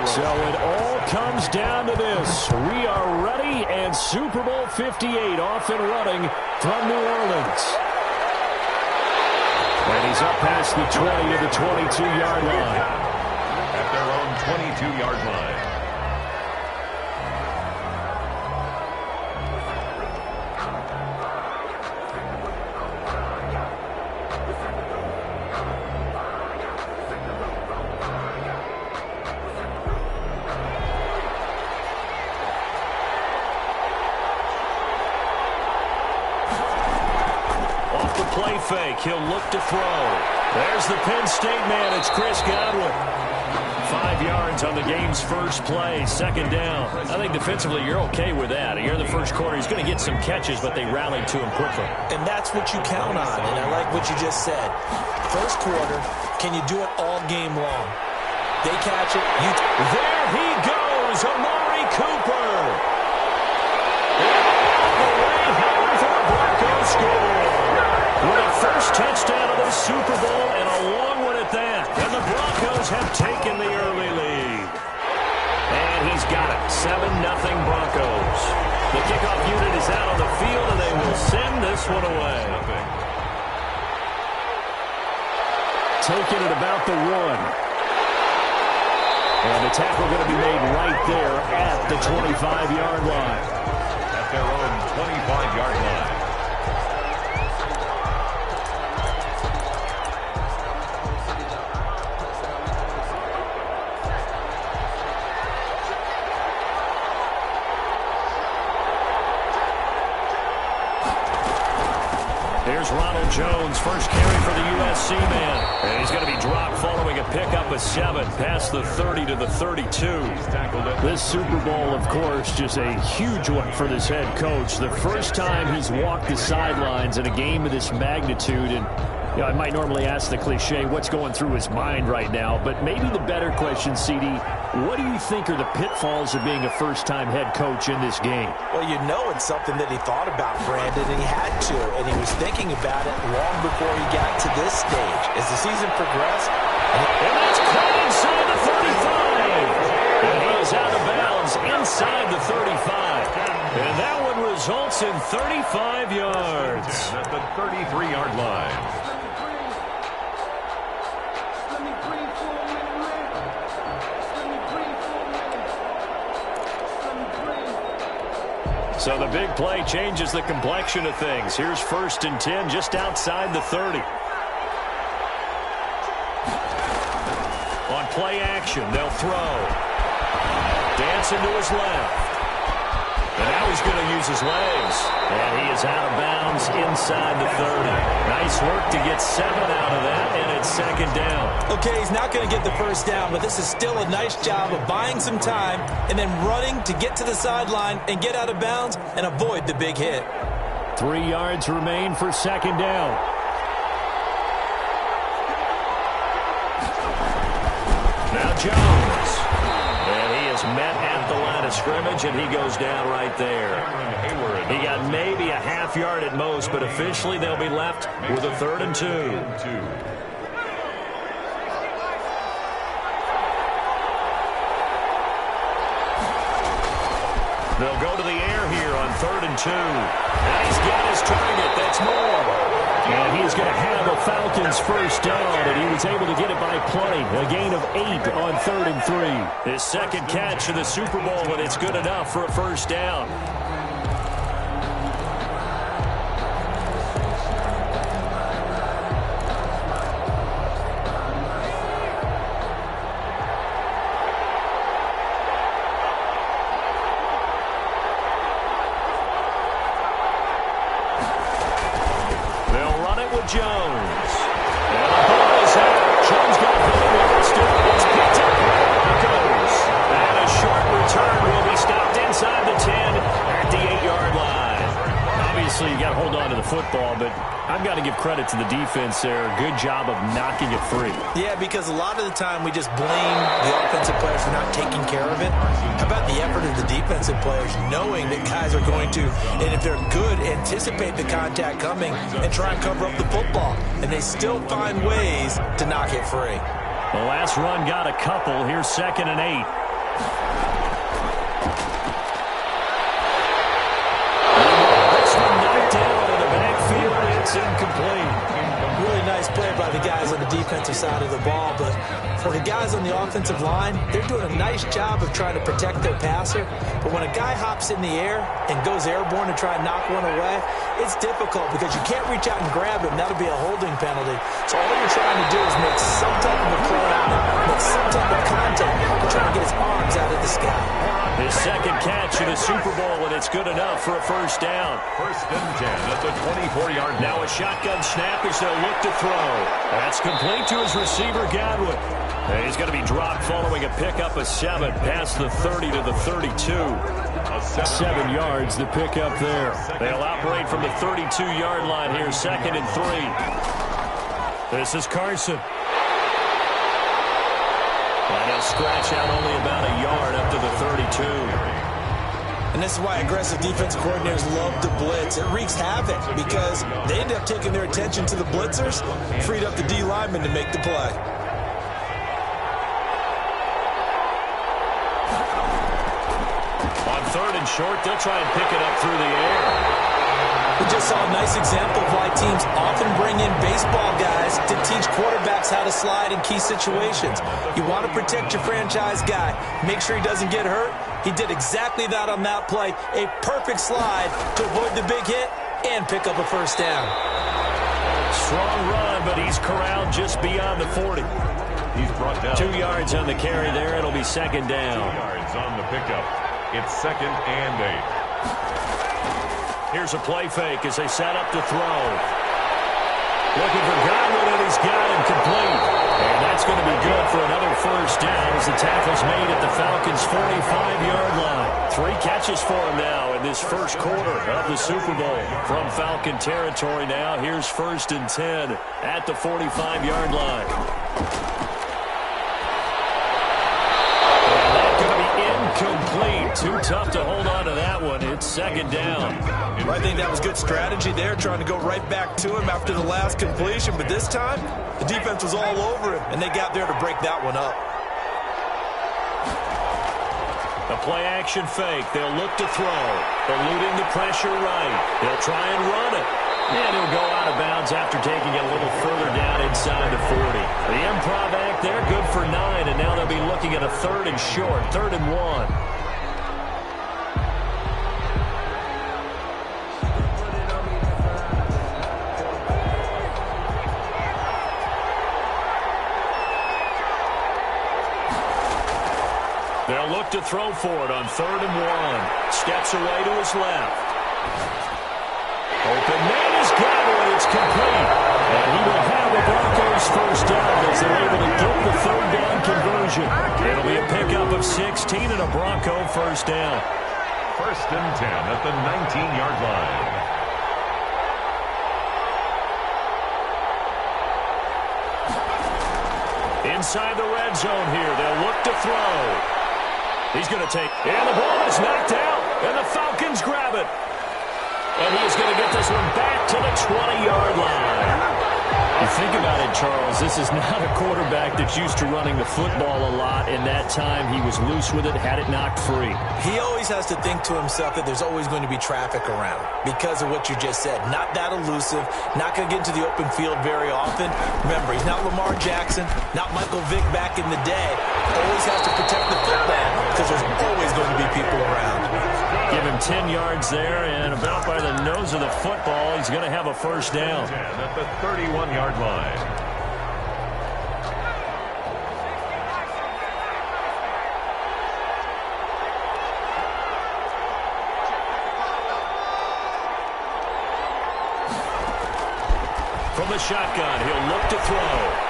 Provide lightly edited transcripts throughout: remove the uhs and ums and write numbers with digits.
So it all comes down to this. We are ready, and Super Bowl 58 off and running from New Orleans. And he's up past the 20 to the 22-yard line. At their own 22-yard line. Play fake. He'll look to throw. There's the Penn State man. It's Qb1. 5 yards on the game's first play. Second down. I think defensively you're okay with that. Here in the first quarter, he's going to get some catches, but they rallied to him quickly. And that's what you count on. And I like what you just said. First quarter, can you do it all game long? They catch it. There he goes. Amari Cooper. The way home for the Broncos score. With a first touchdown of the Super Bowl and a long one at that. And the Broncos have taken the early lead. And he's got it. 7-0 Broncos. The kickoff unit is out on the field, and they will send this one away. Taking it about the 1. And the tackle going to be made right there at the 25-yard line. At their own 25-yard line. Here's Ronald Jones, first carry for the USC man. And he's going to be dropped following a pickup of 7 past the 30 to the 32. This Super Bowl, of course, just a huge one for this head coach. The first time he's walked the sidelines in a game of this magnitude. And you know, I might normally ask the cliche, what's going through his mind right now? But maybe the better question, CD, what do you think are the pitfalls of being a first-time head coach in this game? Well, you know it's something that he thought about, Brandon, and he had to. And he was thinking about it long before he got to this stage. As the season progressed. And that's caught inside the 35. And he is out of bounds inside the 35. And that one results in 35 yards. At the 33-yard line. So the big play changes the complexion of things. Here's 1st and 10 just outside the 30. On play action, they'll throw. Dancing to his left. And now he's going to use his legs. And he is out of bounds inside the 30. Nice work to get 7 out of that, and it's 2nd down. Okay, he's not going to get the first down, but this is still a nice job of buying some time and then running to get to the sideline and get out of bounds and avoid the big hit. 3 yards remain for 2nd down. Now Jones. And he is met at the line of scrimmage, and he goes down right there. He got maybe a half yard at most, but officially they'll be left with a 3rd and 2. They'll go to the air here on 3rd and 2. And he's got his target. That's more. And he's going to have a Falcons first down, and he was able to get it by plenty. A gain of 8 on 3rd and 3. His second catch in the Super Bowl, and it's good enough for a first down. Jones. And the ball is out. Jones got lost. It's picked up by the Broncos. And a short return will be stopped inside the 10 at the 8-yard line. Obviously, you got to hold on to the football, but I've got to give credit to the defense there. Good job of knocking it free. Yeah, because a lot of the time we just blame the offensive players for not taking care of it. How about the effort of the defensive players knowing that guys are going to, and if they're good, anticipate the contact coming and try and cover up the football. And they still find ways to knock it free. The last run got a couple. Here's 2nd and 8. This one knocked down in the backfield. It's incomplete. Really nice play by the guys on the defensive side of the ball, but for the guys on the offensive line, they're doing a nice job of trying to protect their passer. But when a guy hops in the air and goes airborne to try and knock one away, it's difficult because you can't reach out and grab him. That'll be a holding penalty. So all you're trying to do is make some type of a play on him, make some type of contact to try and get his arms out of the sky. His second catch in the Super Bowl, and it's good enough for a first down. First and 10 at the 24-yard line. Now a shotgun snap as they'll look to throw. That's complete to his receiver, Godwin. And he's going to be dropped following a pickup of 7 past the 30 to the 32. 7 yards, the pickup there. They'll operate from the 32-yard line here, 2nd and 3. This is Carson. And he'll scratch out only about a yard up to the 32. And this is why aggressive defensive coordinators love to blitz. It wreaks havoc because they end up taking their attention to the blitzers, freed up the D lineman to make the play. On 3rd and short, they'll try and pick it up through the air. We just saw a nice example of why teams often bring in baseball guys to teach quarterbacks how to slide in key situations. You want to protect your franchise guy. Make sure he doesn't get hurt. He did exactly that on that play. A perfect slide to avoid the big hit and pick up a first down. Strong run, but he's corralled just beyond the 40. He's brought down. 2 yards on the carry there. It'll be 2nd down. 2 yards on the pickup. It's 2nd and 8. Here's a play fake as they set up to throw. Looking for Godwin, and he's got him complete. And that's going to be good for another first down as the tackle's made at the Falcons' 45-yard line. 3 catches for him now in this first quarter of the Super Bowl. From Falcon territory now, here's 1st and 10 at the 45-yard line. And that's going to be incomplete. Too tough to hold on to that one. It's 2nd down. I think that was good strategy there, trying to go right back to him after the last completion. But this time, the defense was all over him, and they got there to break that one up. A play-action fake. They'll look to throw. Eluding the pressure right. They'll try and run it. And he'll go out of bounds after taking it a little further down inside the 40. The improv act there, good for 9, and now they'll be looking at a 3rd and short, 3rd and 1. They'll look to throw for it on 3rd and 1. Steps away to his left. Open man is Godwin. It's complete. And he will have the Broncos first down as they're able to get the 3rd down conversion. It'll be a pickup of 16 and a Bronco first down. 1st and 10 at the 19-yard line. Inside the red zone here. They'll look to throw. He's going to take, and the ball is knocked out, and the Falcons grab it. And he is going to get this one back to the 20-yard line. You think about it, Charles, this is not a quarterback that's used to running the football a lot, and that time he was loose with it, had it knocked free. He always has to think to himself that there's always going to be traffic around because of what you just said. Not that elusive, not going to get into the open field very often. Remember, he's not Lamar Jackson, not Michael Vick back in the day. Always has to protect the football because there's always going to be people around. Give him 10 yards there, and about by the nose of the football, he's going to have a first down. At the 31-yard line. From the shotgun, he'll look to throw.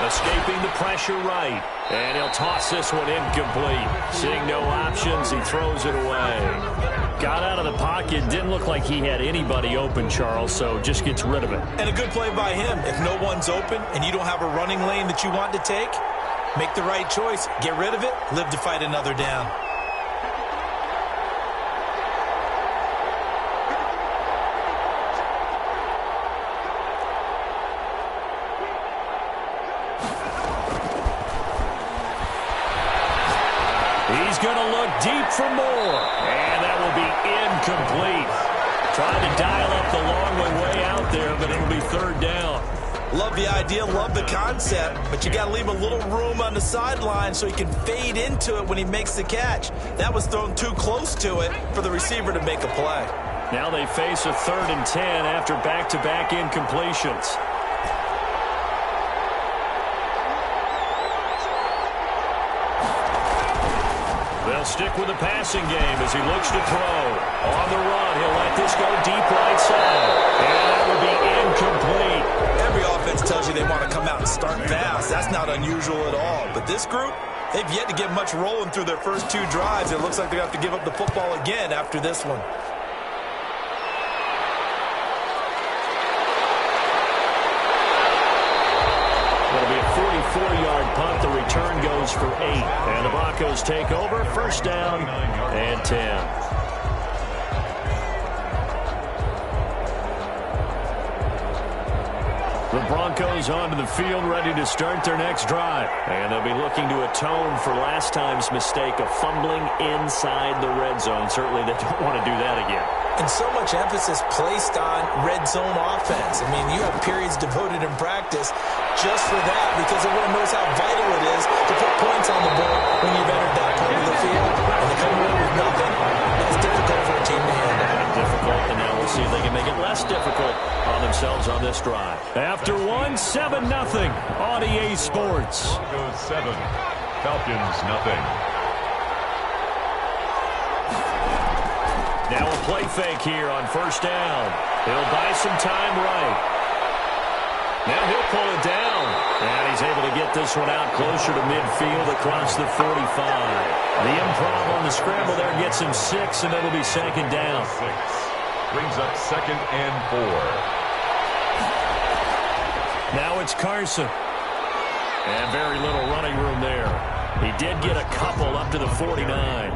Escaping the pressure right. And he'll toss this one incomplete. Seeing no options, he throws it away. Got out of the pocket. Didn't look like he had anybody open, Charles, so just gets rid of it. And a good play by him. If no one's open and you don't have a running lane that you want to take, make the right choice. Get rid of it. Live to fight another down. They'll look deep for more. And that will be incomplete. Trying to dial up the long way out there, but it'll be third down. Love the idea, love the concept, but you got to leave a little room on the sideline so he can fade into it when he makes the catch. That was thrown too close to it for the receiver to make a play. Now they face a 3rd and 10 after back-to-back incompletions. They'll stick with the passing game as he looks to throw. On the run, he'll let this go deep right side. And that will be incomplete. Every offense tells you they want to come out and start fast. That's not unusual at all. But this group, they've yet to get much rolling through their first 2 drives. It looks like they have to give up the football again after this one. It'll be a 44-yard punt. The return goes for 8. And the Broncos take over. First down and 10. The Broncos onto the field, ready to start their next drive. And they'll be looking to atone for last time's mistake of fumbling inside the red zone. Certainly they don't want to do that again. And so much emphasis placed on red zone offense. I mean, you have periods devoted in practice just for that because everyone knows how vital it is to put points on the board when you've entered that part of the field. And to come away with nothing, that's difficult for a team to handle. Difficult, and now we'll see if they can make it less difficult on themselves on this drive. After 1, 7-0 on EA Sports. Broncos 7, Falcons nothing. Now a play fake here on first down. He'll buy some time right. Now he'll pull it down. And he's able to get this one out closer to midfield across the 45. The improv on the scramble there gets him 6, and it'll be second down. 6. Brings up 2nd and 4. Now it's Carson. And very little running room there. He did get a couple up to the 49.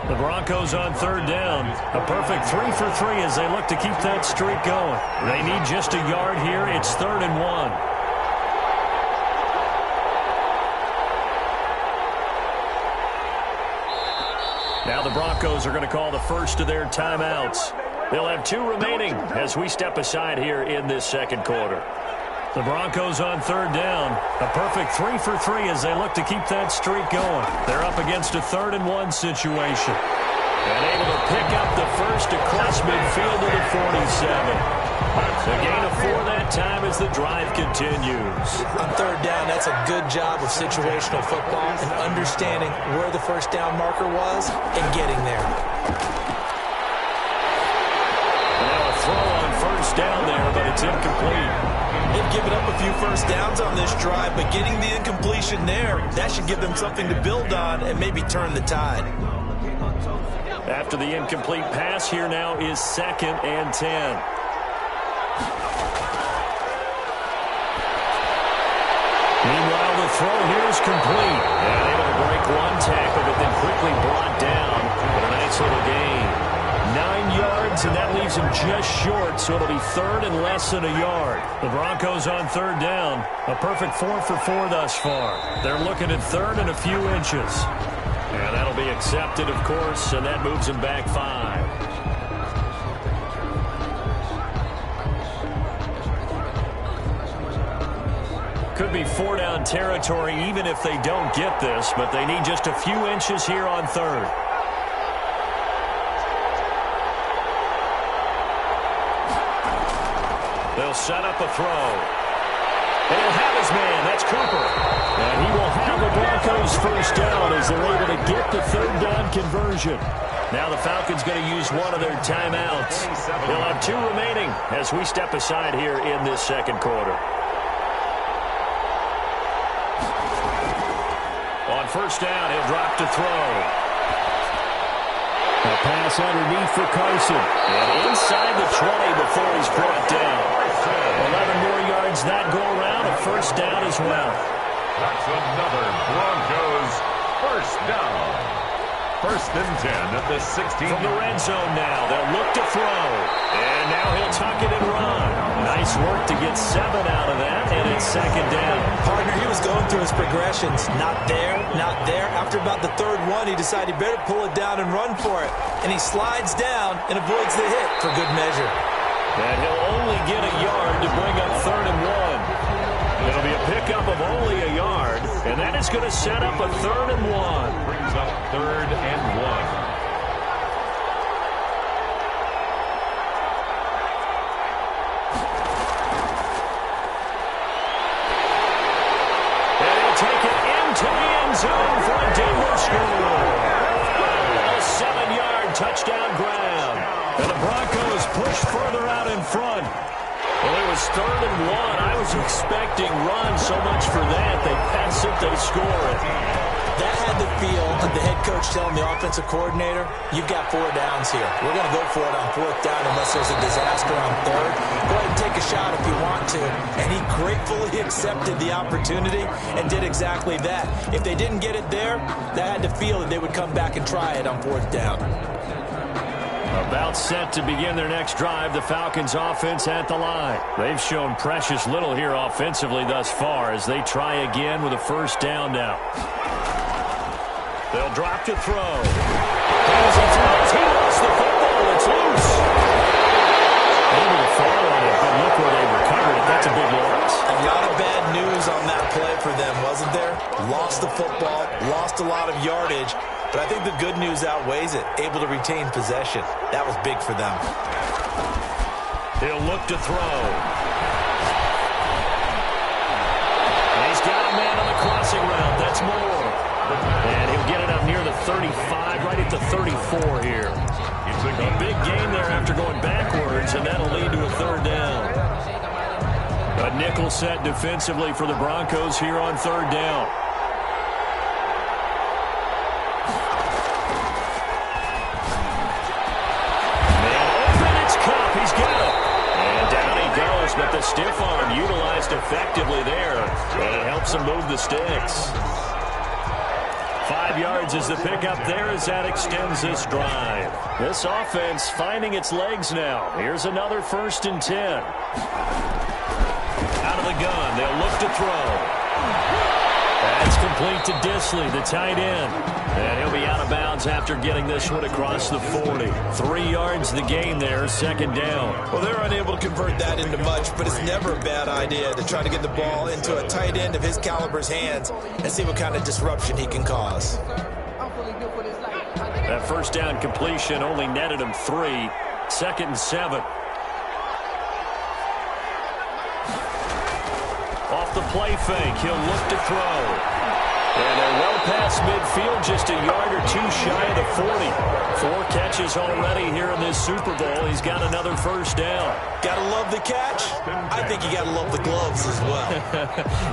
The Broncos on third down. A perfect 3 for 3 as they look to keep that streak going. They need just a yard here. It's 3rd and 1. Now the Broncos are going to call the first of their timeouts. They'll have 2 remaining as we step aside here in this second quarter. The Broncos on third down. A perfect 3 for 3 as they look to keep that streak going. They're up against a 3rd and 1 situation. And able to pick up the first across midfield to the 47. The gain of 4 that time as the drive continues. On third down, that's a good job of situational football and understanding where the first down marker was and getting there. Now a throw on first down there, but it's incomplete. They've given up a few first downs on this drive, but getting the incompletion there, that should give them something to build on and maybe turn the tide. After the incomplete pass, here now is 2nd and 10. Meanwhile, the throw here is complete. And able to break one tackle, but then quickly brought down. But a nice little gain. 9 yards, and that leaves him just short, so it'll be 3rd and less than a yard. The Broncos on third down. A perfect 4 for 4 thus far. They're looking at 3rd and a few inches. And that'll be accepted, of course, and that moves him back 5. Could be 4-down territory even if they don't get this, but they need just a few inches here on third. They'll set up a throw. They'll have his man. That's Cooper. And he will have the Broncos first down as they're able to get the 3rd down conversion. Now the Falcons going to use one of their timeouts. They'll have 2 remaining as we step aside here in this second quarter. On first down, he'll drop to throw. A pass underneath for Carson. And inside the 20 before he's brought down. 11 more yards that go around. A first down as well. That's another Broncos first down. 1st and 10 at the 16. From the red zone now, they'll look to throw. And now he'll tuck it and run. Nice Nice work to get 7 out of that, and it's second down. Partner, he was going through his progressions. Not there, not there. After about the third one, he decided he better pull it down and run for it. And he slides down and avoids the hit for good measure. And he'll only get a yard to bring up 3rd and 1. It'll be a pickup of only a yard, and that is going to set up a 3rd and 1. Brings up 3rd and 1. Zone for a Denver score. A 7-yard touchdown grab. And the Broncos push further out in front. Well, it was 3rd and 1. I was expecting run so much for that. They pass it, they score it. That had the feel of the head coach telling the offensive coordinator, you've got 4 downs here. We're going to go for it on 4th down unless there's a disaster on 3rd. Go ahead and take a shot if you want to. And he gratefully accepted the opportunity and did exactly that. If they didn't get it there, that had to feel that they would come back and try it on 4th down. About set to begin their next drive, the Falcons offense at the line. They've shown precious little here offensively thus far as they try again with a 1st down now. They'll drop to throw. As he throws, he lost the football. It's loose. Able to fall on it, but look where they recovered it. That's a big loss. A lot of bad news on that play for them, wasn't there? Lost the football, lost a lot of yardage, but I think the good news outweighs it. Able to retain possession. That was big for them. He'll look to throw. And he's got a man on the crossing route. That's Moore. And he'll get it up near the 35, right at the 34 here. It's a big gain there after going backwards, and that'll lead to a 3rd down. A nickel set defensively for the Broncos here on 3rd down. Man open, it's Cup. He's got it. And down he goes, but the stiff arm utilized effectively there, and it helps him move the sticks. 5 yards is the pickup there as that extends this drive. This offense finding its legs now. Here's another 1st and 10. Out of the gun, they'll look to throw. That's complete to Disley, the tight end. And he'll be out of bounds after getting this one across the 40. 3 yards the gain there, 2nd down. Well, they're unable to convert that into much, but it's never a bad idea to try to get the ball into a tight end of his caliber's hands and see what kind of disruption he can cause. That 1st down completion only netted him 3. 2nd and 7. Off the play fake, he'll look to throw. And they're well past midfield, just a yard or 2 shy of the 40. 4 catches already here in this Super Bowl. He's got another 1st down. Gotta love the catch. I think you gotta love the gloves as well.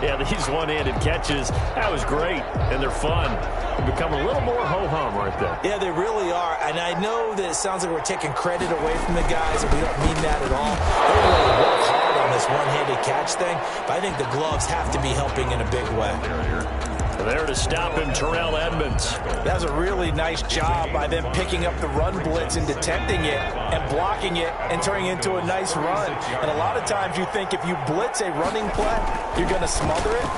Yeah, these one-handed catches, that was great, and they're fun. They become a little more ho-hum, aren't they? Yeah, they really are. And I know that it sounds like we're taking credit away from the guys, and we don't mean that at all. They really work hard on this one-handed catch thing, but I think the gloves have to be helping in a big way. There to stop him, Terrell Edmonds. That was a really nice job by them picking up the run blitz and detecting it and blocking it and turning it into a nice run. And a lot of times you think if you blitz a running play, you're going to smother it.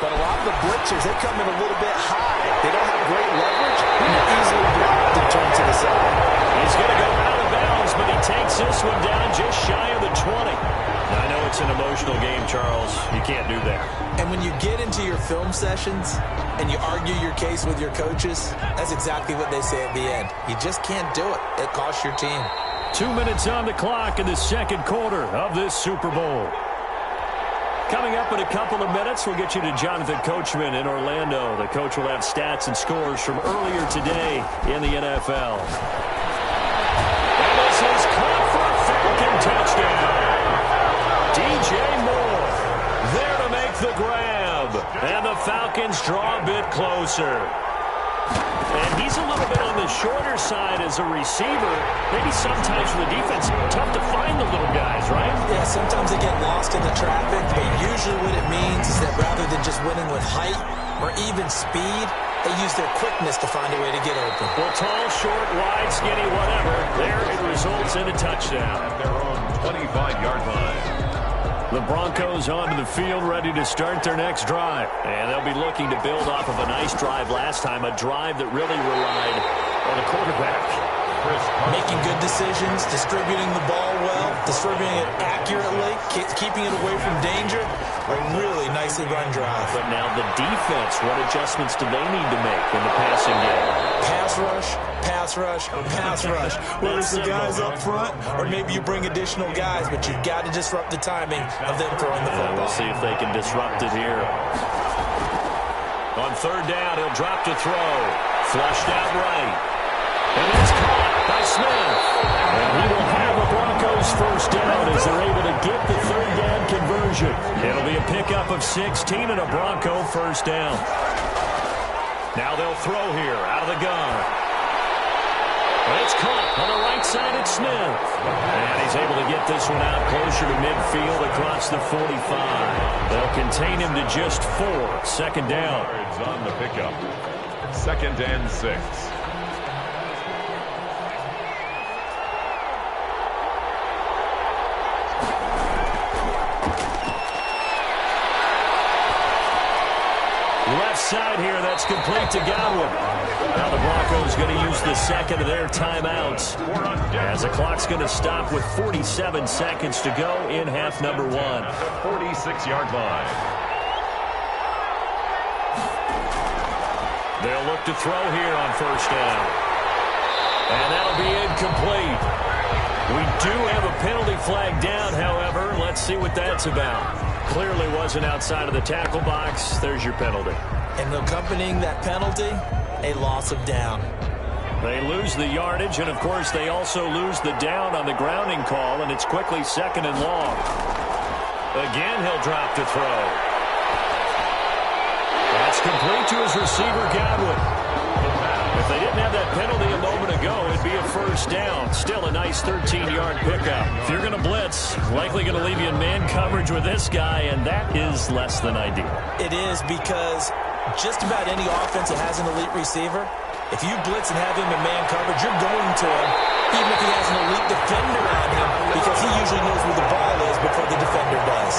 But a lot of the blitzers, they come in a little bit high. They don't have great leverage, and they're easily blocked and turned to the side. He's going to go out of bounds, but he takes this one down just shy of the 20. I know it's an emotional game, Charles. You can't do that. And when you get into your film sessions and you argue your case with your coaches, that's exactly what they say at the end. You just can't do it. It costs your team. 2 minutes on the clock in the 2nd quarter of this Super Bowl. Coming up in a couple of minutes, we'll get you to Jonathan Coachman in Orlando. The coach will have stats and scores from earlier today in the NFL. And this is caught for a Falcon touchdown. DJ Moore there to make the grab. And the Falcons draw a bit closer. And he's a little bit on the shorter side as a receiver. Maybe sometimes for the defense, tough to find the little guys, right? Yeah, sometimes they get lost in the traffic, but usually what it means is that rather than just winning with height or even speed, they use their quickness to find a way to get open. Well, tall, short, wide, skinny, whatever, there it results in a touchdown. At their own 25-yard line. The Broncos onto the field, ready to start their next drive. And they'll be looking to build off of a nice drive last time, a drive that really relied on the quarterback. Making good decisions, distributing the ball well, distributing it accurately, keeping it away from danger. A really nicely run drive. But now the defense, what adjustments do they need to make in the passing game? Pass rush, pass rush, pass rush. Whether it's the guys up front or maybe you bring additional guys, but you've got to disrupt the timing of them throwing the football. We'll see if they can disrupt it here. On third down, he'll drop to throw. Flushed out right. And it's caught by Smith. And he will have the Broncos first down as they're able to get the third down conversion. It'll be a pickup of 16 and a Bronco first down. Now they'll throw here out of the gun. And it's caught on the right side at Smith. And he's able to get this one out closer to midfield across the 45. They'll contain him to just 4. Second down. On the pickup. 2nd and 6. Left side here, that's complete to Godwin. Now the Broncos going to use the second of their timeouts as the clock's going to stop with 47 seconds to go in half number 1. 46-yard line. They'll look to throw here on first down. And that'll be incomplete. We do have a penalty flag down, however. Let's see what that's about. Clearly wasn't outside of the tackle box. There's your penalty. And accompanying that penalty, a loss of down. They lose the yardage, and of course they also lose the down on the grounding call, and it's quickly 2nd and long. Again, he'll drop to throw. That's complete to his receiver, Godwin. If they didn't have that penalty a moment ago, it'd be a first down. Still a nice 13-yard pickup. If you're going to blitz, likely going to leave you in man coverage with this guy, and that is less than ideal. It is, because just about any offense that has an elite receiver, if you blitz and have him in man coverage, you're going to him, even if he has an elite defender on him, because he usually knows where the ball is before the defender does.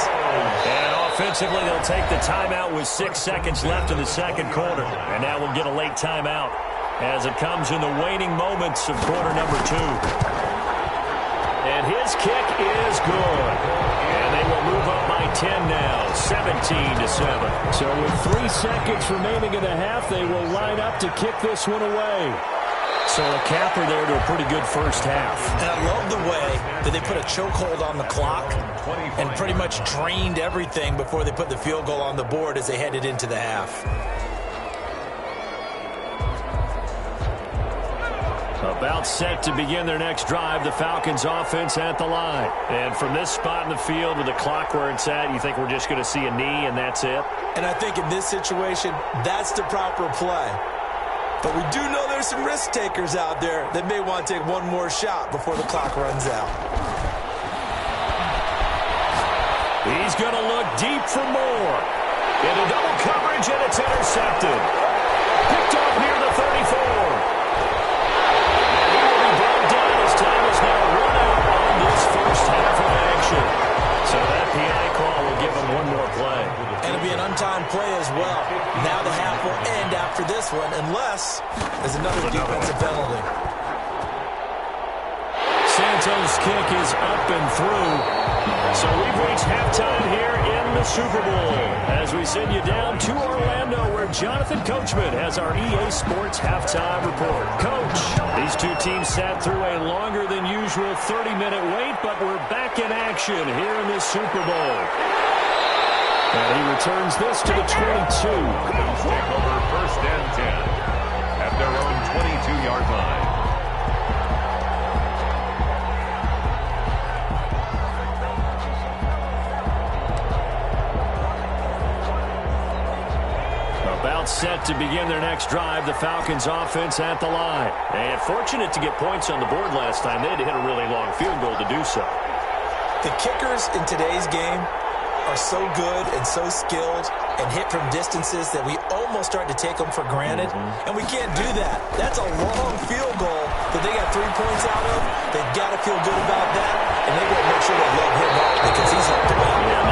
And offensively, they'll take the timeout with 6 seconds left in the second quarter. And now we'll get a late timeout as it comes in the waning moments of quarter number 2. And his kick is good. And they will move up by 10 now, 17-7. So with 3 seconds remaining in the half, they will line up to kick this one away. So a capper there to a pretty good first half. And I love the way that they put a chokehold on the clock and pretty much drained everything before they put the field goal on the board as they headed into the half. About set to begin their next drive, the Falcons offense at the line. And from this spot in the field with the clock where it's at, you think we're just going to see a knee and that's it? And I think in this situation, that's the proper play. But we do know there's some risk takers out there that may want to take one more shot before the clock runs out. He's going to look deep for more. Into double coverage, and it's intercepted. Picked off near the 34. Time is now run out on this first half of action. So that PI call will give them one more play. And it'll be an untimed play as well. Now the half will end after this one, unless there's another defensive penalty. Santos' kick is up and through. So we've reached halftime here in the Super Bowl as we send you down to Orlando where Jonathan Coachman has our EA Sports halftime report. Coach, these two teams sat through a longer than usual 30-minute wait, but we're back in action here in the Super Bowl. And he returns this to the 22. Take over 1st and 10 at their own 22-yard line. About set to begin their next drive, the Falcons offense at the line. And fortunate to get points on the board last time. They had to hit a really long field goal to do so. The kickers in today's game are so good and so skilled and hit from distances that we almost start to take them for granted. And we can't do that. That's a long field goal that they got 3 points out of. They've got to feel good about that. And they've got to make sure they let him up because he's helped them out. Yeah,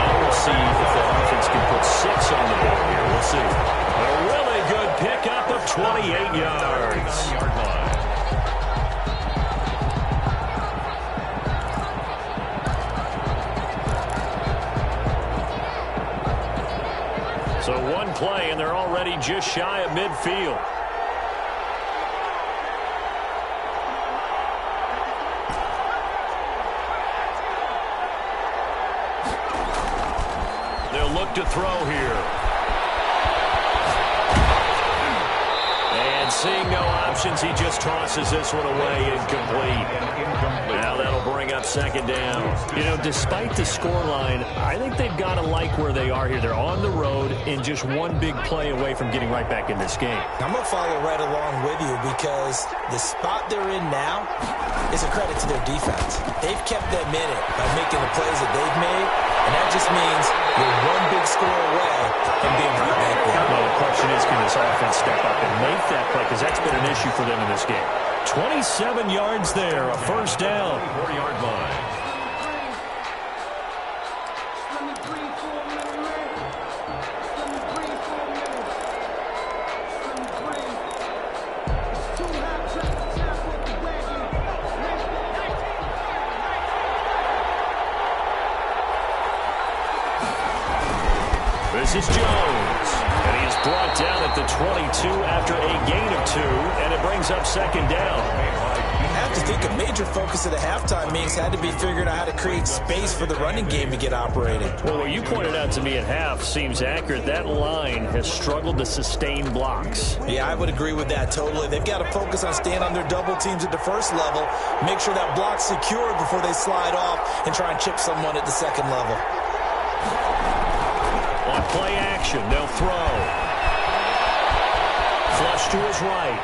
8 yards. So one play, and they're already just shy of midfield. They'll look to throw here. And seeing no options, he just tosses this one away, incomplete. Now that'll bring up second down. You know, despite the scoreline, I think they've got to like where they are here. They're on the road and just one big play away from getting right back in this game. I'm going to follow right along with you because the spot they're in now is a credit to their defense. They've kept them in it by making the plays that they've made, and that just means you're one big score away from being right back there. Well, the question is, can this offense step up and make that play? Because that's been an issue for them in this game. 27 yards there, a first down. 4-yard line. This is Jones, and he is brought down at the 22 after a gain of 2, and it brings up second down. I have to think a major focus of the halftime meetings had to be figuring out how to create space for the running game to get operating. Well, what you pointed out to me at half seems accurate. That line has struggled to sustain blocks. Yeah, I would agree with that totally. They've got to focus on staying on their double teams at the first level, make sure that block's secure before they slide off and try and chip someone at the second level. On play action, they'll throw. Flush to his right.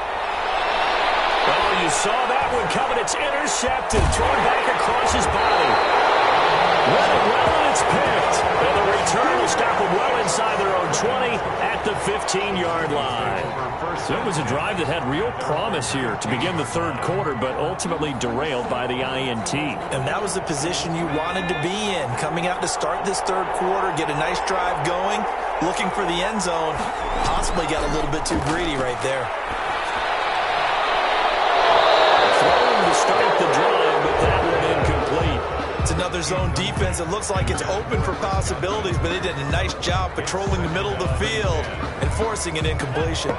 Oh, you saw that one coming. It's intercepted. Thrown back across his body. Read it well, and it's picked. And the return will stop them well inside their own 20 at the 15-yard line. So it was a drive that had real promise here to begin the third quarter, but ultimately derailed by the INT. And that was the position you wanted to be in. Coming out to start this third quarter, get a nice drive going, looking for the end zone. Possibly got a little bit too greedy right there. Throwing to start the drive, but that one incomplete. It's another zone defense. It looks like it's open for possibilities, but they did a nice job patrolling the middle of the field and forcing an incompletion.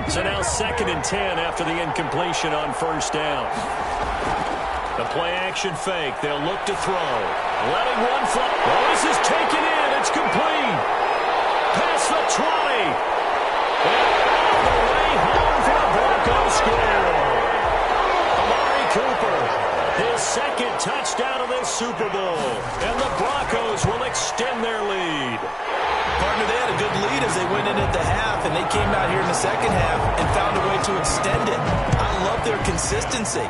So now 2nd and 10 after the incompletion on first down. The play action fake. They'll look to throw. Letting one fly. Oh, this is taken in. It's complete. Past the 20. And all the way home for the Broncos score. Amari Cooper, his second touchdown of this Super Bowl. And the Broncos will extend their lead. Partner, they had a good lead as they went in at the half, and they came out here in the second half and found a way to extend it. I love their consistency.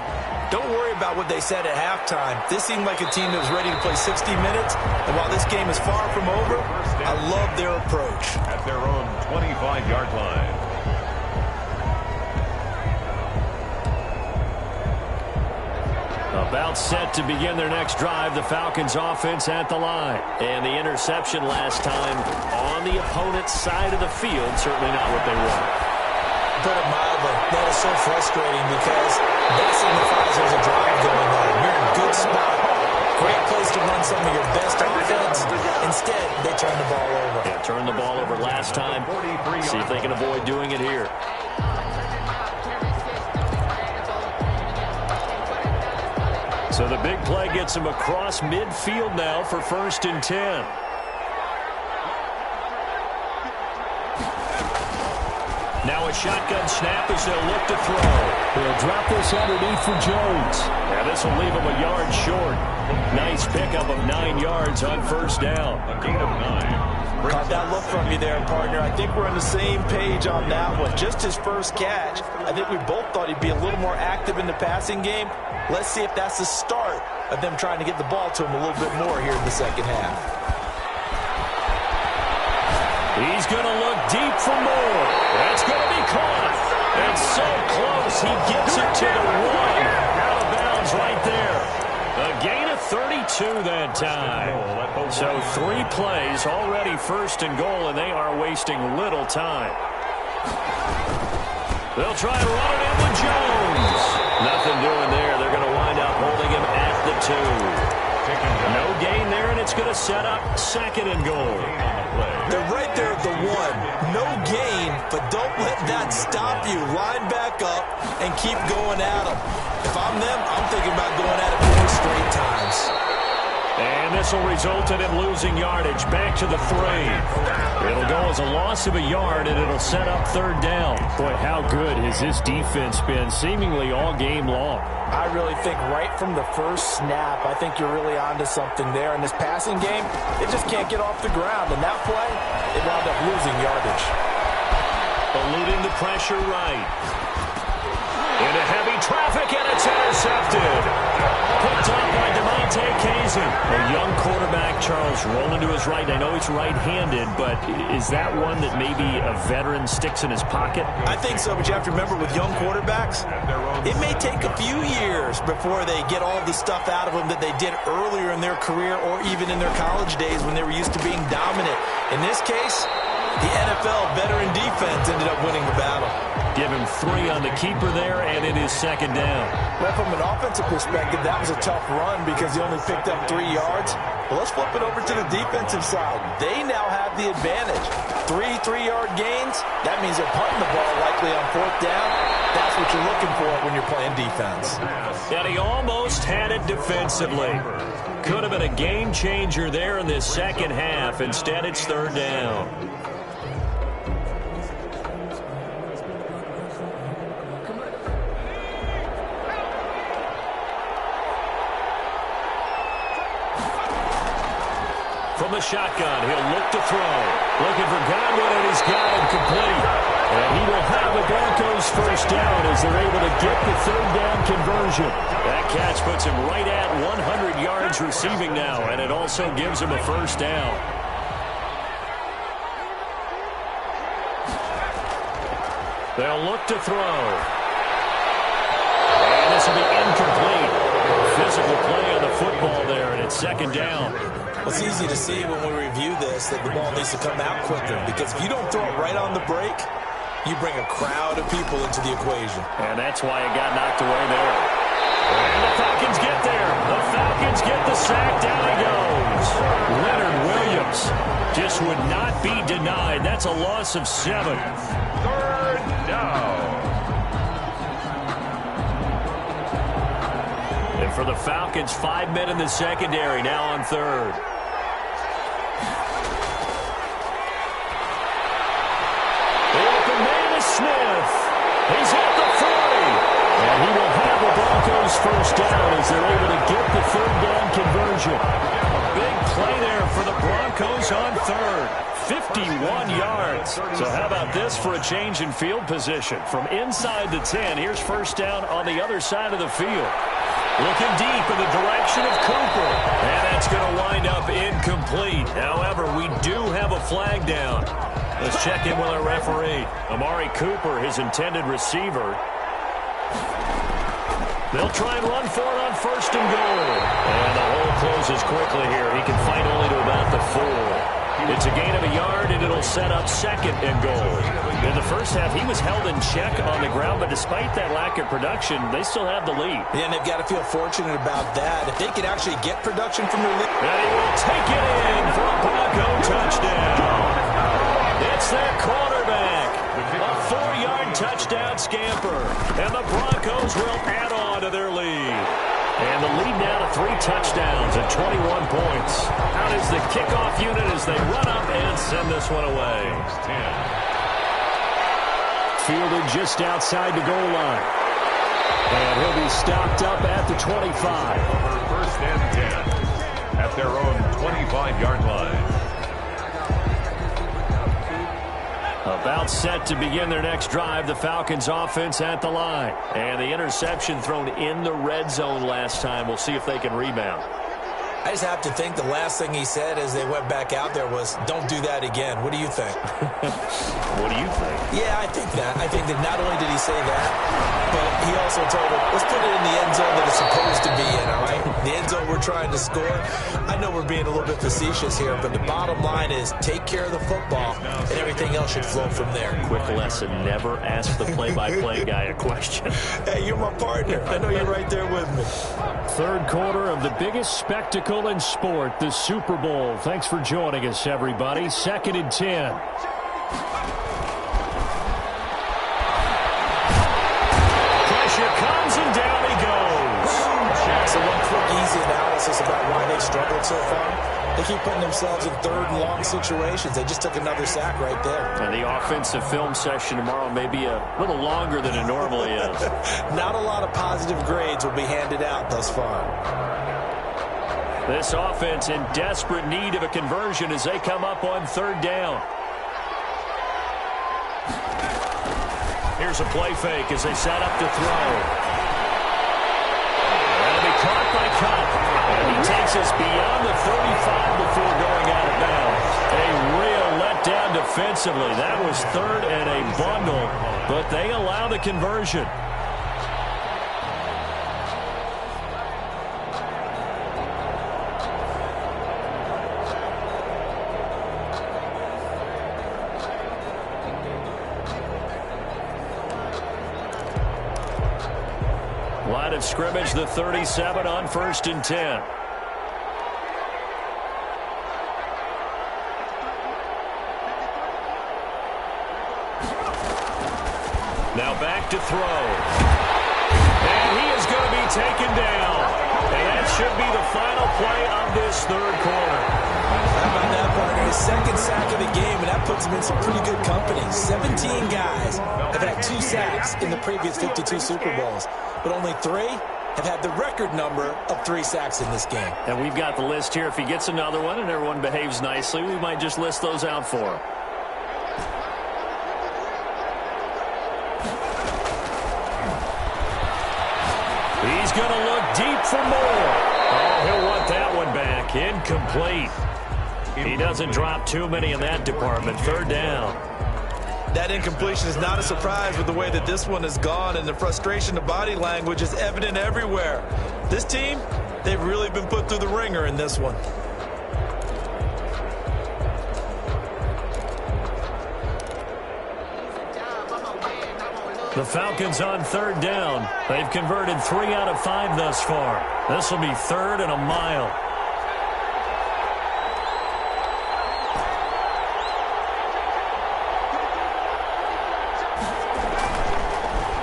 Don't worry about what they said at halftime. This seemed like a team that was ready to play 60 minutes, and while this game is far from over, I love their approach. At their own 25-yard line. About set to begin their next drive, the Falcons offense at the line. And the interception last time on the opponent's side of the field, certainly not what they want. Put it mildly, that is so frustrating because that signifies there's a drive going on. You're in a good spot, great place to run some of your best offense. Instead, they turn the ball over. Yeah, turned the ball over last time. See if they can avoid doing it here. So the big play gets him across midfield now for 1st and 10. Now a shotgun snap as they'll look to throw. They'll drop this underneath for Jones. And this will leave him a yard short. Nice pickup of 9 yards on first down. A gain of 9. Caught that look from you there, partner. I think we're on the same page on that one. Just his first catch. I think we both thought he'd be a little more active in the passing game. Let's see if that's the start of them trying to get the ball to him a little bit more here in the second half. He's going to look deep for more. That's going to be caught. And so close, he gets it to the 1. Out of bounds right there. A gain of 32 that time. So 3 plays, already 1st and goal, and they are wasting little time. They'll try and run it in with Jones. Nothing doing there. They're going to wind up holding him at the 2. No gain there, and it's going to set up 2nd and goal. They're right there at the 1. No gain, but don't let that stop you. Line back up and keep going at them. If I'm them, I'm thinking about going at it 4 straight times. And this will result in him losing yardage back to the 3. It'll go as a loss of a yard, and it'll set up 3rd down. Boy, how good has this defense been seemingly all game long? I really think right from the first snap, I think you're really onto something there. In this passing game, it just can't get off the ground. And that play, it wound up losing yardage. Eluding the pressure right. Into heavy traffic, and it's intercepted. Picked up by DeMonte Kazin. A young quarterback, Charles, rolling to his right. I know he's right-handed, but is that one that maybe a veteran sticks in his pocket? I think so, but you have to remember with young quarterbacks, it may take a few years before they get all the stuff out of them that they did earlier in their career or even in their college days when they were used to being dominant. In this case, the NFL veteran defense ended up winning the battle. Give him 3 on the keeper there, and it is 2nd down. Well, from an offensive perspective, that was a tough run because he only picked up 3 yards. But let's flip it over to the defensive side. They now have the advantage. 3 3-yard gains, that means they're punting the ball likely on 4th down. That's what you're looking for when you're playing defense. And he almost had it defensively. Could have been a game changer there in this second half. Instead, it's 3rd down. From the shotgun, he'll look to throw. Looking for Godwin, and he's got him complete. And he will have the Broncos 1st down as they're able to get the 3rd down conversion. That catch puts him right at 100 yards receiving now, and it also gives him a 1st down. They'll look to throw. And this will be incomplete. Physical play on the football there, and it's 2nd down. Well, it's easy to see when we review this that the ball needs to come out quicker because if you don't throw it right on the break, you bring a crowd of people into the equation. And that's why it got knocked away there. And the Falcons get there. The Falcons get the sack. Down he goes. Leonard Williams just would not be denied. That's a loss of 7. 3rd down. And for the Falcons, 5 men in the secondary now on 3rd. The open man is Smith. He's at the 40. And he will have the Broncos 1st down as they're able to get the 3rd down conversion. Big play there for the Broncos on 3rd. 51 yards. So how about this for a change in field position? From inside the 10, here's 1st down on the other side of the field. Looking deep in the direction of Cooper. And that's going to wind up incomplete. However, we do have a flag down. Let's check in with our referee. Amari Cooper, his intended receiver. They'll try and run for it on 1st and goal. And the hole closes quickly here. He can fight only to about the 4. It's a gain of a yard, and it'll set up 2nd and goal. In the first half, he was held in check on the ground, but despite that lack of production, they still have the lead. Yeah, and they've got to feel fortunate about that. If they could actually get production from their lead. And he will take it in for a Bronco touchdown. It's their quarterback. A 4-yard touchdown scamper. And the Broncos will add on to their lead. And the lead now to 3 touchdowns at 21 points. Out is the kickoff unit as they run up and send this one away. 10. Fielded just outside the goal line. And he'll be stopped up at the 25. For 1st and 10 at their own 25-yard line. About set to begin their next drive, the Falcons offense at the line. And the interception thrown in the red zone last time. We'll see if they can rebound. I just have to think the last thing he said as they went back out there was, don't do that again. What do you think? What do you think? Yeah, I think that. I think that not only did he say that, but he also told him, let's put it in the end zone that it's supposed to be in, all right? The end zone we're trying to score. I know we're being a little bit facetious here, but the bottom line is take care of the football, and everything else should flow from there. Quick lesson, never ask the play-by-play guy a question. Hey, you're my partner. I know you're right there with me. Third quarter of the biggest spectacle in sport, the Super Bowl. Thanks for joining us, everybody. 2nd and 10. Pressure comes, and down he goes. So one quick, easy analysis about why they've struggled so far. They keep putting themselves in third and long situations. They just took another sack right there. And the offensive film session tomorrow may be a little longer than it normally is. Not a lot of positive grades will be handed out thus far. This offense in desperate need of a conversion as they come up on 3rd down. Here's a play fake as they set up to throw. That'll be caught by Cup. And he takes us beyond the 35 before going out of bounds. A real letdown defensively. That was 3rd and a bundle, but they allow the conversion. Line of scrimmage, the 37 on 1st and 10. Now back to throw. And he is going to be taken down. And that should be the final play of this 3rd quarter. How about that, partner? His 2nd sack of the game, and that puts him in some pretty good company. 17 guys have had 2 sacks in the previous 52 Super Bowls, but only 3 have had the record number of 3 sacks in this game. And we've got the list here. If he gets another one and everyone behaves nicely, we might just list those out for him. He's going to look deep for more. Oh, he'll want that one back. Incomplete. He doesn't drop too many in that department. 3rd down. That incompletion is not a surprise with the way that this one has gone, and the frustration, the body language is evident everywhere. This team, they've really been put through the ringer in this one. The Falcons on 3rd down. They've converted 3 out of 5 thus far. This will be 3rd and a mile.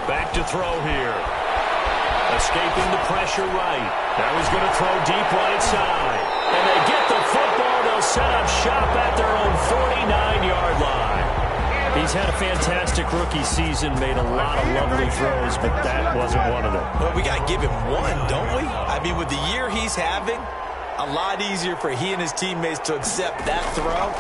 Back to throw here. Escaping the pressure right. Now he's going to throw deep right side. And they get the football. They'll set up shop at their own 49-yard line. He's had a fantastic rookie season, made a lot of lovely throws, but that wasn't one of them. Well, we got to give him one, don't we? I mean, with the year he's having, a lot easier for he and his teammates to accept that throw,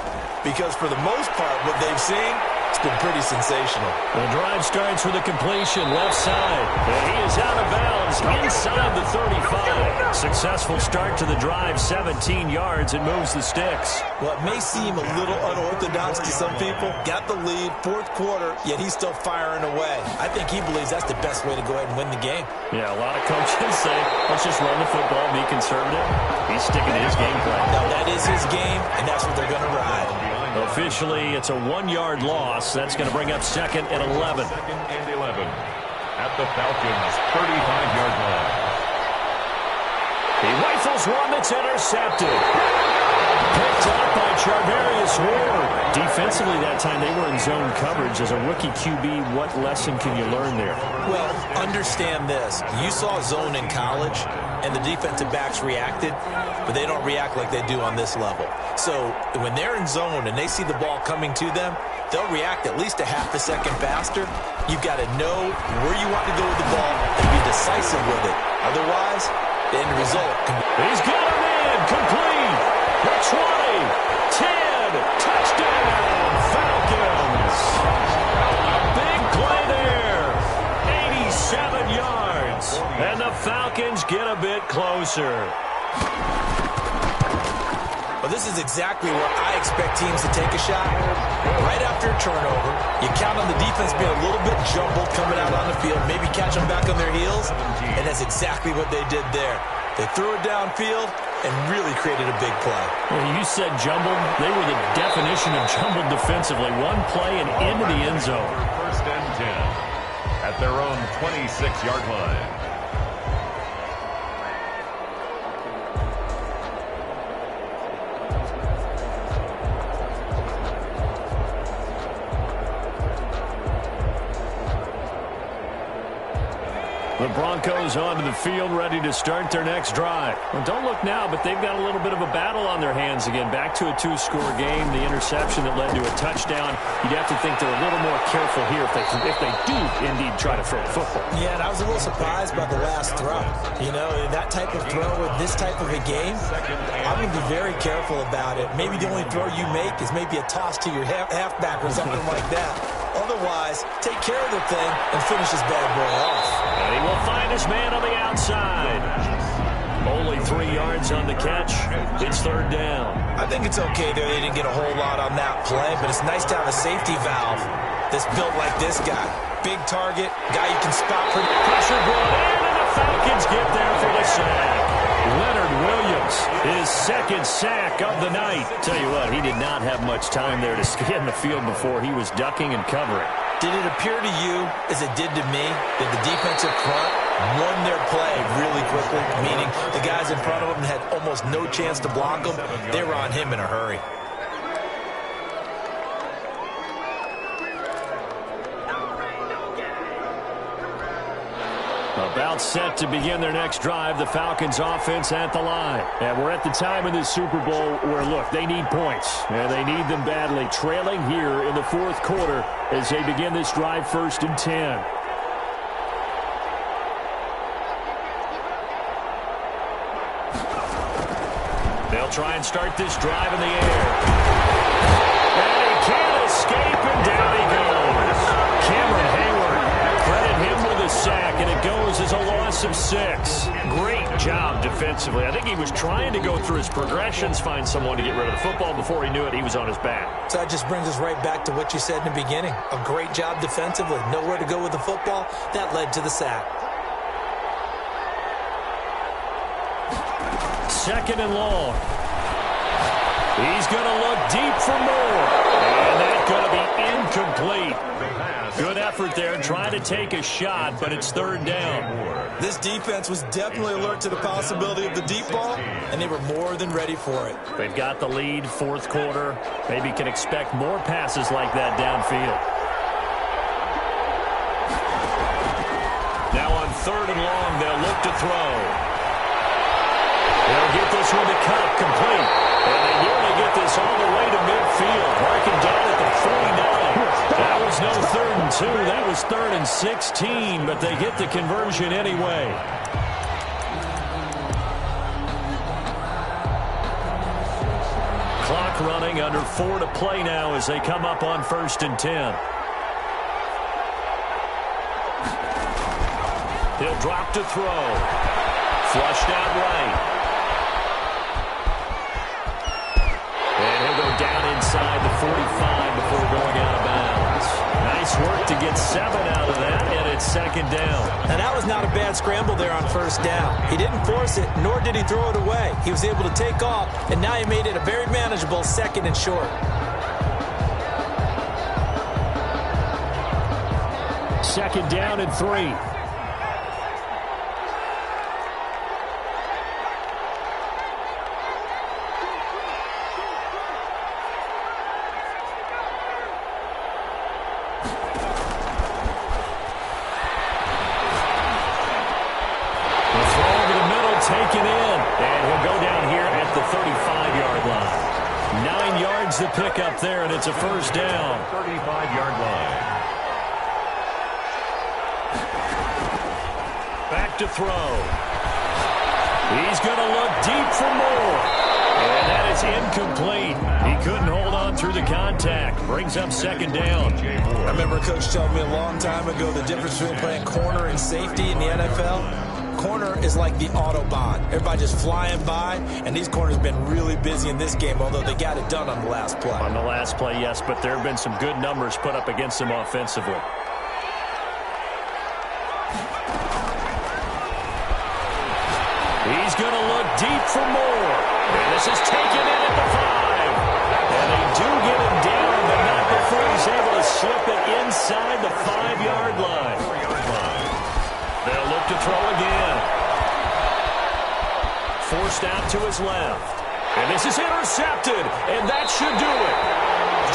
because for the most part, what they've seen, it's been pretty sensational. The drive starts with a completion left side. And he is out of bounds inside the 35. Successful start to the drive, 17 yards, and moves the sticks. Well, it may seem a little unorthodox to some people. Got the lead, 4th quarter, yet he's still firing away. I think he believes that's the best way to go ahead and win the game. Yeah, a lot of coaches say, let's just run the football, be conservative. He's sticking to his game plan. Now, that is his game, and that's what they're going to ride. Officially, it's a 1-yard loss. That's going to bring up 2nd and 11. 2nd and 11 at the Falcons' 35-yard line. He rifles one that's intercepted. Picked up by Charvarius Ward. Defensively that time, they were in zone coverage. As a rookie QB, what lesson can you learn there? Well, understand this. You saw zone in college, and the defensive backs reacted, but they don't react like they do on this level. So when they're in zone and they see the ball coming to them, they'll react at least a half a second faster. You've got to know where you want to go with the ball and be decisive with it. Otherwise, the end result can be... He's got him in. Complete. The 20. 10. Touchdown. Falcons. Big play there. 87 yards. And the Falcons get a bit closer. Well, this is exactly where I expect teams to take a shot. Right after a turnover, you count on the defense being a little bit jumbled coming out on the field, maybe catch them back on their heels, and that's exactly what they did there. They threw it downfield and really created a big play. Well, you said jumbled. They were the definition of jumbled defensively. One play and into the end zone. First and 10 at their own 26-yard line. The Broncos onto the field, ready to start their next drive. Well, don't look now, but they've got a little bit of a battle on their hands again. Back to a two-score game. The interception that led to a touchdown. You'd have to think they're a little more careful here if they do indeed try to throw the football. Yeah, and I was a little surprised by the last throw. You know, that type of throw in this type of a game, I'm going to be very careful about it. Maybe the only throw you make is maybe a toss to your halfback or something like that. Otherwise, take care of the thing and finish this bad boy off. And he will find his man on the outside. Only 3 yards on the catch. It's third down. I think it's okay there. They didn't get a whole lot on that play, but it's nice to have a safety valve that's built like this guy. Big target, guy you can spot. Pressure brought in, and the Falcons get there for the sack. Leonard Williams, his second sack of the night. Tell you what, he did not have much time there to scan the field before he was ducking and covering. Did it appear to you, as it did to me, that the defensive front won their play really quickly, meaning the guys in front of them had almost no chance to block him? They were on him in a hurry. About set to begin their next drive, the Falcons offense at the line. And we're at the time in this Super Bowl where, look, they need points. And they need them badly. Trailing here in the fourth quarter as they begin this drive, first and 10. They'll try and start this drive in the air. And he can't escape, and down he goes. Cameron Hayward, credit him with a sack, and it goes as a loss of 6. Great job defensively. I think he was trying to go through his progressions, find someone to get rid of the football. Before he knew it, he was on his back. So that just brings us right back to what you said in the beginning. A great job defensively. Nowhere to go with the football. That led to the sack. Second and long. He's going to look deep for more. And that's going to be incomplete. Good effort there, trying to take a shot, but it's third down. This defense was definitely alert to the possibility of the deep ball, and they were more than ready for it. They've got the lead, fourth quarter. Maybe can expect more passes like that downfield. Now on third and long, they'll look to throw. They'll get this one to cut, complete. And they nearly get this all the way to midfield. Marking down at the 49. That was no 3rd and 2. That was 3rd and 16, but they get the conversion anyway. Clock running, under 4 to play now as they come up on 1st and 10. He'll drop to throw. Flushed out right. And he'll go down inside the 45 before going out of bounds. Nice work to get 7 out of that, and it's second down. Now, that was not a bad scramble there on first down. He didn't force it, nor did he throw it away. He was able to take off, and now he made it a very manageable 2nd and short. Second down and 3. Taken in, and he'll go down here at the 35-yard line. 9 yards to pick up there, and it's a first down. 35-yard line. Back to throw. He's going to look deep for more. And that is incomplete. He couldn't hold on through the contact. Brings up second down. I remember a coach telling me a long time ago the difference between playing corner and safety in the NFL. corner is like the Autobahn. Everybody just flying by, and these corners have been really busy in this game, although they got it done on the last play. On the last play, yes, but there have been some good numbers put up against them offensively. He's going to look deep for more. And this is taken in at the 5. And they do get him down, but not before he's able to slip it inside the 5-yard line. They'll look to throw again. Forced out to his left. And this is intercepted, and that should do it.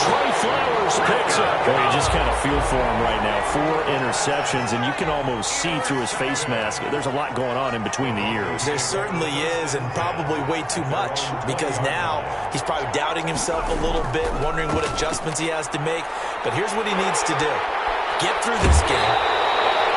Trey Flowers picks up. Well, you just kind of feel for him right now. 4 interceptions, and you can almost see through his face mask. There's a lot going on in between the ears. There certainly is, and probably way too much, because now he's probably doubting himself a little bit, wondering what adjustments he has to make. But here's what he needs to do. Get through this game,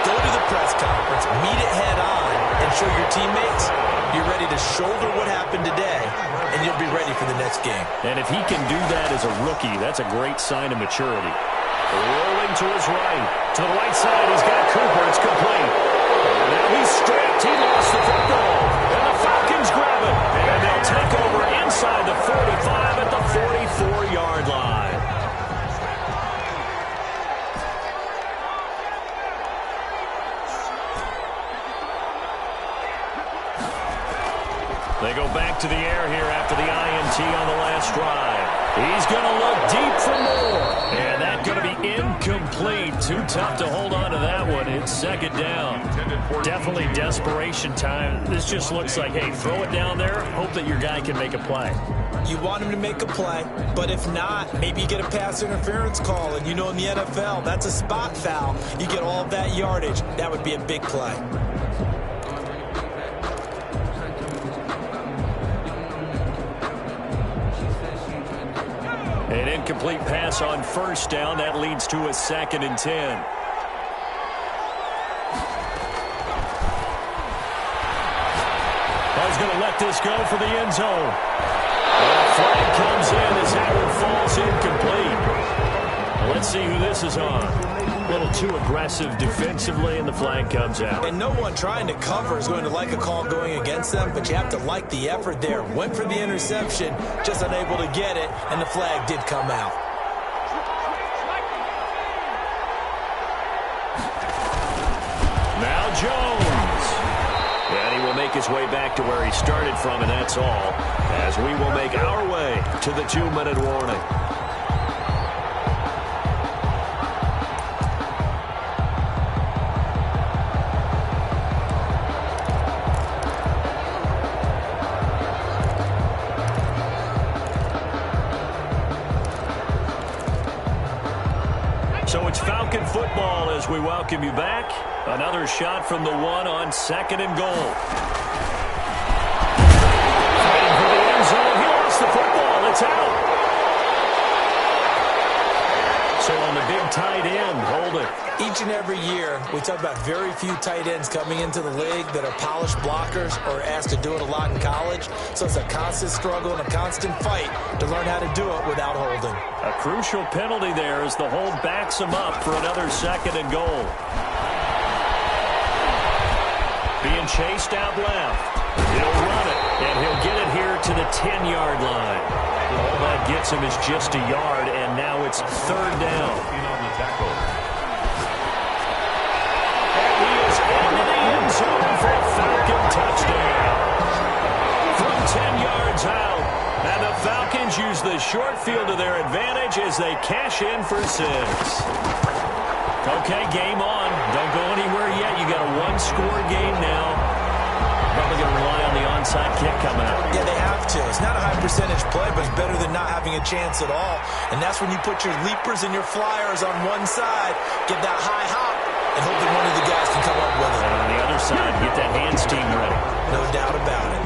go to the press conference, meet it head on, and show your teammates you're ready to shoulder what happened today, and you'll be ready for the next game. And if he can do that as a rookie, that's a great sign of maturity. Rolling to his right. To the right side, he's got Cooper. It's complete. And now he's stripped. He lost the football. And the Falcons grab it. And they'll take over inside the 45 at the 44-yard line. They go back to the air here after the INT on the last drive. He's going to look deep for more. And that's going to be incomplete. Too tough to hold on to that one. It's second down. Definitely desperation time. This just looks like, hey, throw it down there. Hope that your guy can make a play. You want him to make a play, but if not, maybe you get a pass interference call. And you know in the NFL, that's a spot foul. You get all of that yardage. That would be a big play. An incomplete pass on first down. That leads to a 2nd and 10. He's going to let this go for the end zone. And a flag comes in as that one falls incomplete. Let's see who this is on. A little too aggressive defensively, and the flag comes out. And no one trying to cover is going to like a call going against them, but you have to like the effort there. Went for the interception, just unable to get it, and the flag did come out. Now Jones. And he will make his way back to where he started from, and that's all, as we will make our way to the 2-minute warning. So it's Falcon football as we welcome you back. Another shot from the 1 on 2nd and goal. Fighting for the end zone. He lost the football. It's out. So on the big tight end, hold it. Each and every year, we talk about very few tight ends coming into the league that are polished blockers or asked to do it a lot in college. So it's a constant struggle and a constant fight to learn how to do it without holding. A crucial penalty there as the hold backs him up for another 2nd and goal. Being chased out left. He'll run it, and he'll get it here to the 10-yard line. All that gets him is just a yard, and now it's 3rd down. And he is into the end zone for a Falcon touchdown. From 10 yards out, and the Falcons use the short field to their advantage as they cash in for 6. Okay, game on. Don't go anywhere yet. You got a 1-score game now. Probably going to rely on the onside kick coming up. Yeah, they have to. It's not a high percentage play, but it's better than not having a chance at all. And that's when you put your leapers and your flyers on one side, get that high hop, and hope that one of the guys can come up with it. And on the other side, get that hands team ready. No doubt about it.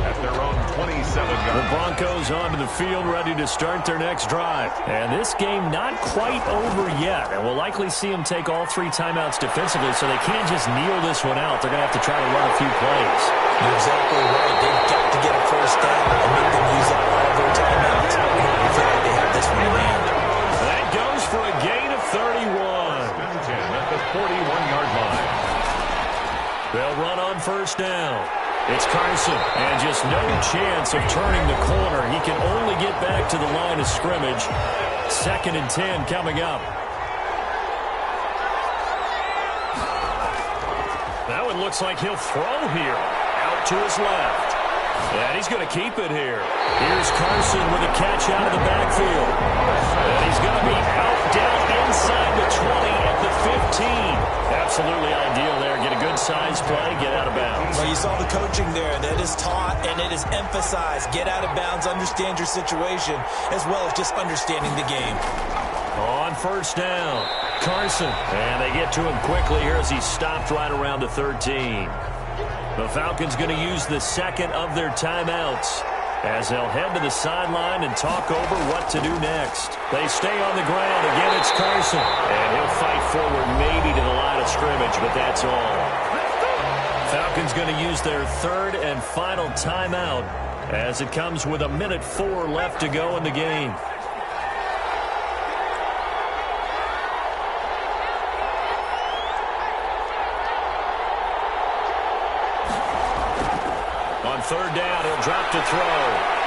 At their own 27-yard. The Broncos onto the field ready to start their next drive. And this game not quite over yet. And we'll likely see them take all 3 timeouts defensively, so they can't just kneel this one out. They're going to have to try to run a few plays. You're exactly right. They've got to get a first down and make them use up all their timeouts. I feel like they have this one in hand. That goes for a gain of 31. At the 41-yard line. They'll run on 1st Carson. And just no chance of turning the corner. He can only get back to the line of scrimmage. 2nd and 10 coming up. Now it looks like he'll throw here. Out to his left. And he's going to keep it here. Here's Carson with a catch out of the backfield. And he's going to be out down inside the 20 at the 15. Absolutely ideal there. Get a good size play, get out of bounds. Well, you saw the coaching there. That is taught and it is emphasized. Get out of bounds, understand your situation, as well as just understanding the game. On 1st down, Carson. And they get to him quickly here as he stopped right around the 13. The Falcons going to use the 2nd of their timeouts as they'll head to the sideline and talk over what to do next. They stay on the ground. Again, it's Carson. And he'll fight forward maybe to the line of scrimmage, but that's all. Falcons going to use their 3rd and final timeout as it comes with 1:04 left to go in the game. On 3rd down, he'll drop to throw.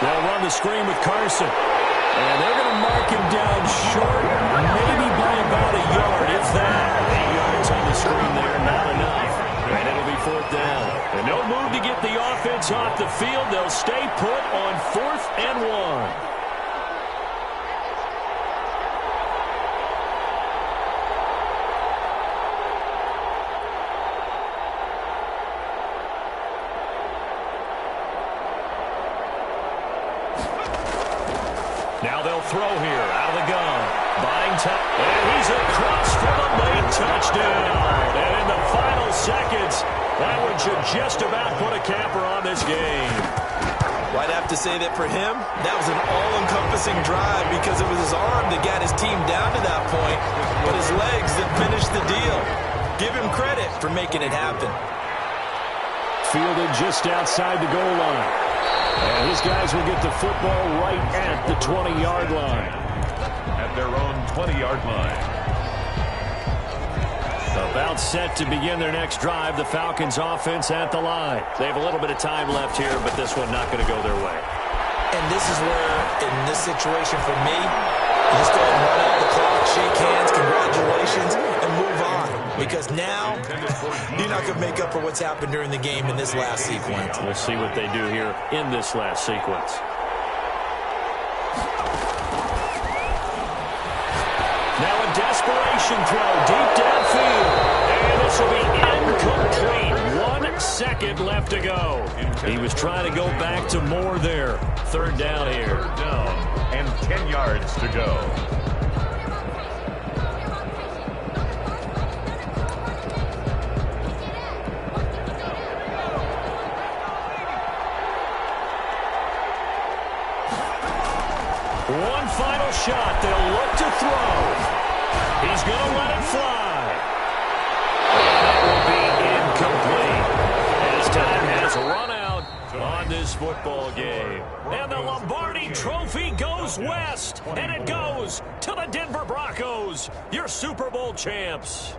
They'll run the screen with Carson. And they're going to mark him down short, maybe by about a yard, if that. 8 yards on the screen there, not enough. And it'll be 4th down. And no move to get the offense off the field. They'll stay put on 4th and 1. Now they'll throw here, out of the gun. Buying time, and he's across for the late touchdown. And in the final seconds, that one should just about put a capper on this game. Well, I'd have to say that for him, that was an all-encompassing drive because it was his arm that got his team down to that point, but his legs that finished the deal. Give him credit for making it happen. Fielded just outside the goal line. And his guys will get the football right at the 20-yard line. At their own 20-yard line. About set to begin their next drive. The Falcons offense at the line. They have a little bit of time left here, but this one not going to go their way. And this is where, in this situation for me, you just go ahead and run out the clock, shake hands, congratulations, and move on. Because now, you're not going to make up for what's happened during the game in this last sequence. We'll see what they do here in this last sequence. Now a desperation throw deep downfield. And this will be incomplete. 1 second left to go. He was trying to go back to more there. 3rd down here. 3rd down and 10 yards to go. One final shot. They'll look to throw. He's going to let it fly. And that will be incomplete. As time has run out on this football game. And the Lombardi Trophy goes west. And it goes to the Denver Broncos, your Super Bowl champs.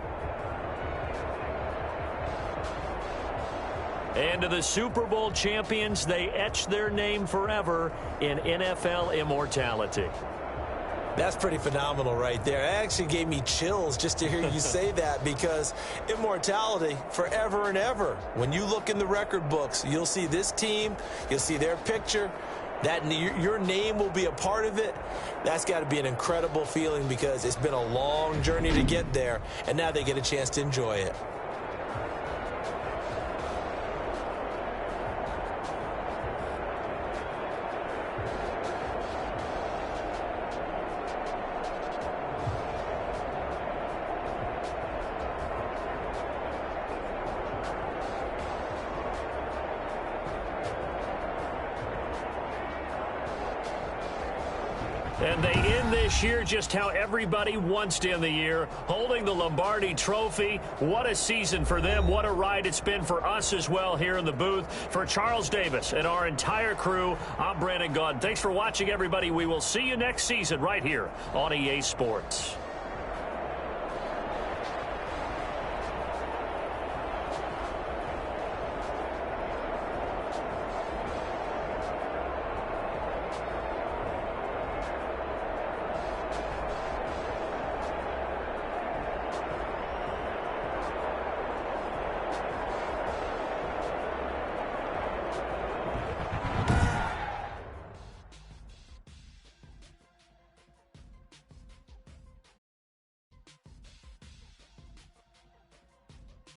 And to the Super Bowl champions, they etch their name forever in NFL immortality. That's pretty phenomenal right there. It actually gave me chills just to hear you say that because immortality forever and ever. When you look in the record books, you'll see this team, you'll see their picture, that your name will be a part of it. That's got to be an incredible feeling because it's been a long journey to get there, and now they get a chance to enjoy it. And they end this year just how everybody wants to end the year, holding the Lombardi Trophy. What a season for them. What a ride it's been for us as well here in the booth. For Charles Davis and our entire crew, I'm Brandon Gaudin. Thanks for watching, everybody. We will see you next season right here on EA Sports.